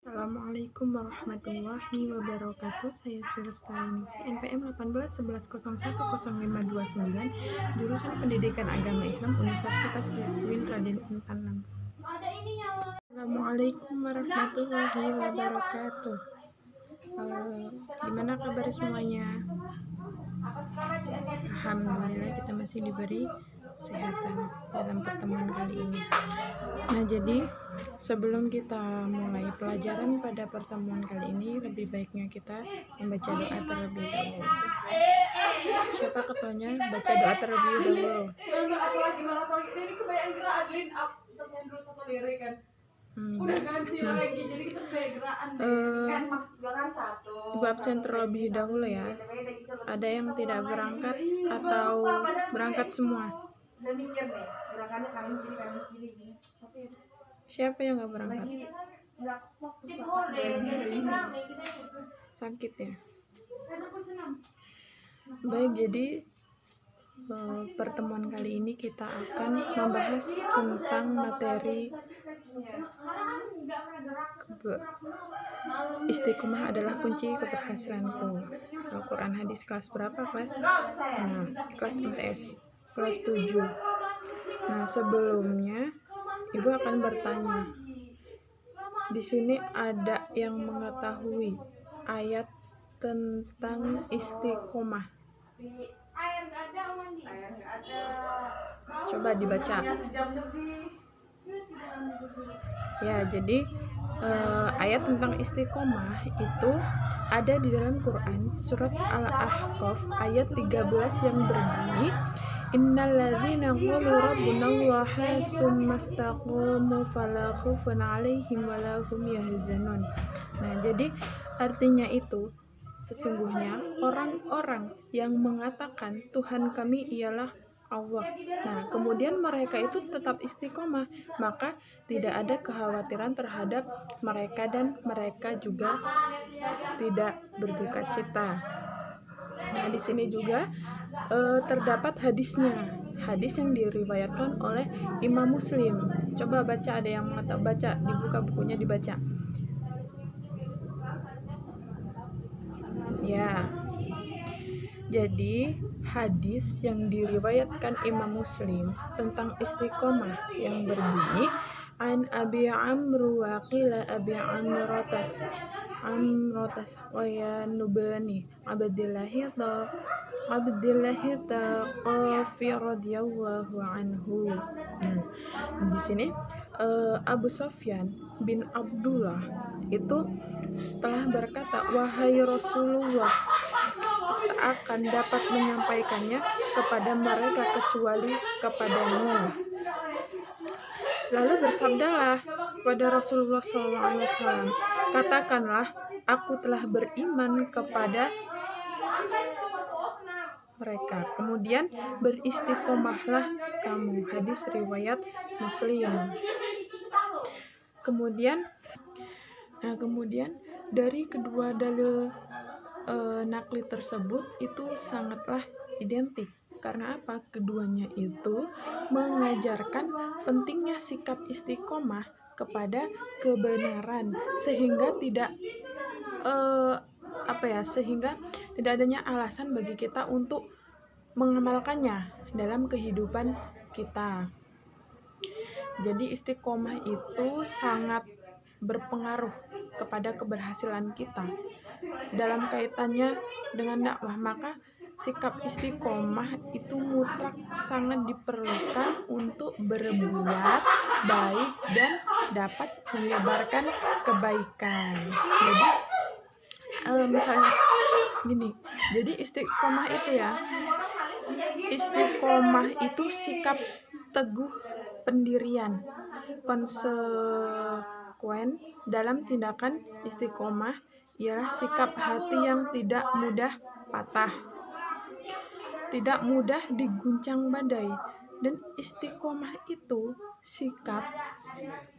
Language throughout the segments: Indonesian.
Assalamualaikum warahmatullahi wabarakatuh. Saya Surestaningsi NPM 1811010529, jurusan Pendidikan Agama Islam Universitas UIN Raden Intan. Assalamualaikum warahmatullahi wabarakatuh. Gimana kabar semuanya? Alhamdulillah kita masih diberi kesehatan dalam pertemuan kali ini. Nah, jadi sebelum kita mulai pelajaran pada pertemuan kali ini, lebih baiknya kita membaca doa terlebih dahulu. Siapa ketuanya? Baca doa terlebih dahulu. Ibu absen terlebih dahulu ya. Ada yang tidak berangkat atau berangkat semua? Siapa yang nggak berangkat? Sakit ya? Baik, jadi pertemuan kali ini kita akan membahas tentang materi istiqomah adalah kunci keberhasilanku. Al-Quran hadis kelas berapa? Kelas 6, kelas MTS, kelas 7. Nah, sebelumnya Ibu akan bertanya. Di sini ada yang mengetahui ayat tentang istiqomah. Coba dibaca. Ya, jadi ayat tentang istiqomah itu ada di dalam Quran surat Al-Ahqaf ayat 13 yang berbunyi Innalladzina qalu rabbunallaha tsumastaqamu fala khaufun 'alaihim wala hum yahzanun. Nah, jadi artinya itu sesungguhnya orang-orang yang mengatakan Tuhan kami ialah Allah. Nah, kemudian mereka itu tetap istiqomah, maka tidak ada kekhawatiran terhadap mereka dan mereka juga tidak berduka cita. Nah, di sini juga terdapat hadisnya, hadis yang diriwayatkan oleh Imam Muslim. Coba baca, ada yang mau baca, dibuka bukunya dibaca. Ya. Jadi hadis yang diriwayatkan Imam Muslim tentang istiqomah yang berbunyi An Abi Amr wa qila Abi Amrotas wa ya nubani Abdillahi Taqafi radhiyallahu anhu. Di sini Abu Sofyan bin Abdullah itu telah berkata, wahai Rasulullah, tak akan dapat menyampaikannya kepada mereka kecuali kepadamu. Lalu bersabdalah kepada Rasulullah SAW, katakanlah, aku telah beriman kepada mereka. Kemudian beristiqomahlah kamu. Hadis riwayat Muslim. Kemudian dari kedua dalil nakli tersebut itu sangatlah identik. Karena apa? Keduanya itu mengajarkan pentingnya sikap istiqomah kepada kebenaran sehingga tidak adanya alasan bagi kita untuk mengamalkannya dalam kehidupan kita. Jadi istiqomah itu sangat berpengaruh kepada keberhasilan kita dalam kaitannya dengan dakwah. Maka sikap istiqomah itu mutlak sangat diperlukan untuk berbuat baik dan dapat menyebarkan kebaikan. Jadi misalnya gini, jadi istiqomah itu sikap teguh pendirian, konsekuen dalam tindakan. Istiqomah ialah sikap hati yang tidak mudah patah, tidak mudah diguncang badai. Dan istiqomah itu sikap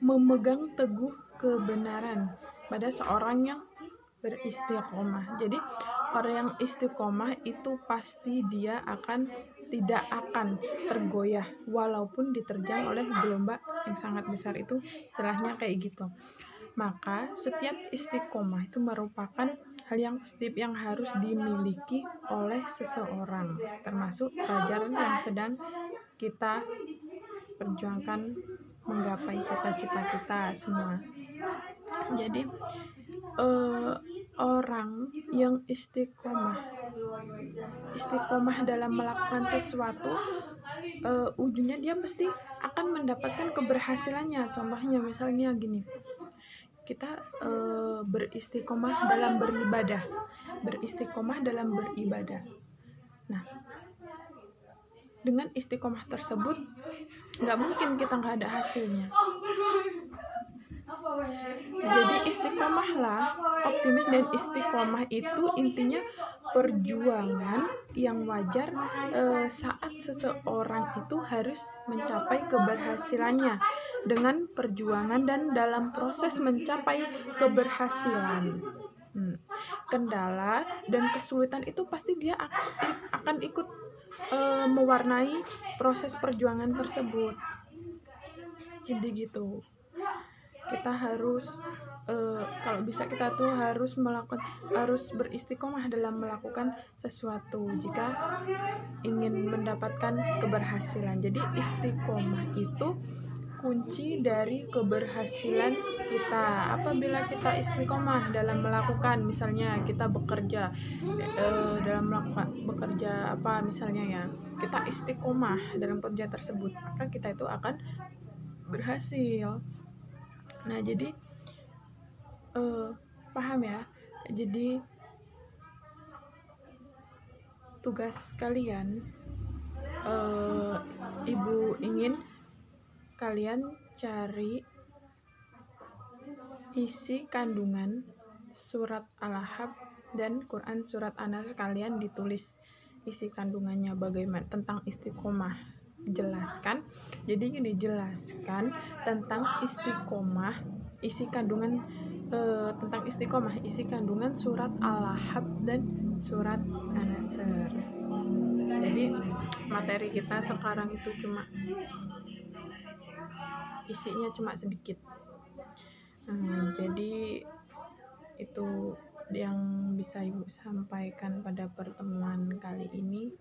memegang teguh kebenaran pada seorang yang beristiqomah. Jadi orang yang istiqomah itu pasti dia tidak akan tergoyah walaupun diterjang oleh gelombang yang sangat besar, itu istilahnya kayak gitu. Maka setiap istiqomah itu merupakan hal yang positif yang harus dimiliki oleh seseorang, termasuk pelajaran yang sedang kita perjuangkan menggapai cita-cita kita semua. Jadi orang yang istiqomah dalam melakukan sesuatu, ujungnya dia pasti akan mendapatkan keberhasilannya. Contohnya misalnya gini, kita beristiqomah dalam beribadah. Nah, dengan istiqomah tersebut nggak mungkin kita nggak ada hasilnya. Jadi istiqomahlah, optimis dan istiqomah itu intinya perjuangan yang wajar saat seseorang itu harus mencapai keberhasilannya dengan perjuangan dan dalam proses mencapai keberhasilan. Kendala dan kesulitan itu pasti dia akan ikut mewarnai proses perjuangan tersebut. Jadi gitu. Kita harus kalau bisa kita tuh harus beristiqomah dalam melakukan sesuatu jika ingin mendapatkan keberhasilan. Jadi istiqomah itu kunci dari keberhasilan kita. Apabila kita istiqomah dalam melakukan, misalnya kita bekerja bekerja apa misalnya ya, kita istiqomah dalam kerja tersebut, maka kita itu akan berhasil. Nah, jadi paham ya? Jadi tugas kalian, ibu ingin kalian cari isi kandungan surat Al-Ahqaf dan Quran surat An-Nas, kalian ditulis isi kandungannya bagaimana tentang istiqomah. Jelaskan. Jadi gini, jelaskan tentang istiqomah, isi kandungan tentang istiqomah, isi kandungan surat Al-Ahqaf dan surat An-Nasr. Jadi materi kita sekarang itu isinya cuma sedikit. Jadi itu yang bisa Ibu sampaikan pada pertemuan kali ini.